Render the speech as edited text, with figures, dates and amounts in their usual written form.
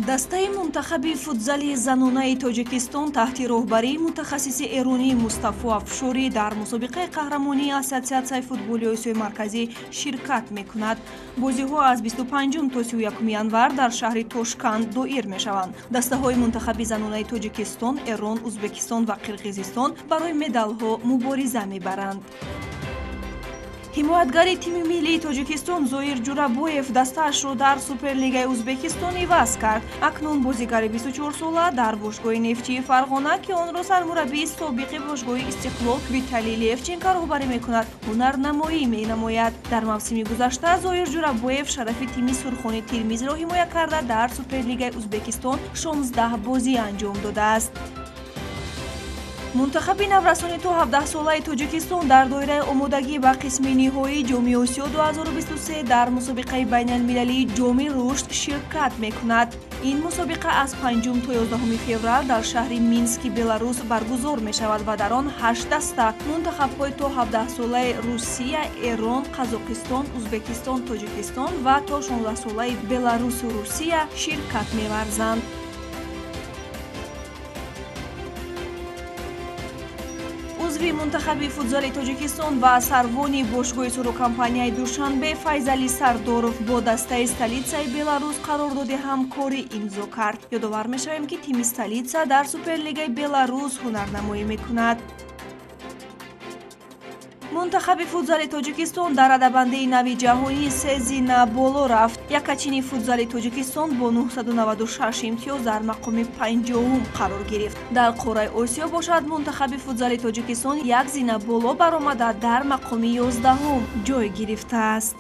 дастаи мунтахаби футзали занонаи тоҷикистон таҳти роҳбарии мутахассиси эронии Мустафо Афшорӣ дар мусобиқаи қаҳрамонии Ассотсиатсияи футболи Осиёи Марказӣ ширкат мекунад. Бозиҳо аз 25 то 31 январ дар шаҳри Тошканд доир мешаванд. Дастаҳои мунтахаби занонаи Тоҷикистон, Эрон, Узбекистон ва Қирғизистон барои медалҳо мубориза мебаранд. ҳимоятгари тими миллии Тоҷикистон Зоир Ҷурабоев дастаашро дар Суперлигаи Узбекистон иваз кард. Акнун бозигари 24-сола дар бошгоҳи Нефтчии Фарғона, ки онро сармураббии собиқи бошгоҳи Истиқлол Виталий Левченко роҳбарӣ мекунад, ҳунарнамоӣ менамояд. Дар мавсими гузашта Зоир Ҷурабоев шарафи тими Сурхони Тирмизро ҳимоя карда дар Суперлигаи Узбекистон 16 бозӣ анҷом додааст. мунтахаби наврасони то 17-солаи Тоҷикистон дар доираи омодагӣ ба қисми ниҳоии ҷоми Осиё 2023 дар мусобиқаи байналмилалии ҷоми рушд ширкат мекунад. ин мусобиқа аз 5 то 11 феврал дар шаҳри Мински, Беларус баргузор мешавад ва дар он 8 даста мунтахабҳои то 17-солаи Русия, Эрон, Қазоқистон, Узбекистон, Тоҷикистон ва то 16-солаи Беларусу Русия ширкат меварзанд. узви мунтахаби футзали Тоҷикистон ва сарвони бошгоҳи сурокампанияи Душанбе Файзали Сардоров бо дастаи Столицаи Беларус қарордоди ҳамкорӣ имзо кард. ёдовар мешавем, ки тими Столица дар Суперлигаи Беларус ҳунарнамоӣ мекунад. мунтахаби футзали Тоҷикистон дар радабандии нави ҷаҳонӣ 3 зина боло рафт. Якачини футзали Тоҷикистон бо 996 имтиёз дар мақоми 50-ум қарор гирифт. дар қораи Осиё бошад мунтахаби футзали Тоҷикистон 1 зина боло баромада дар мақоми 11-ум ҷой гирифтааст.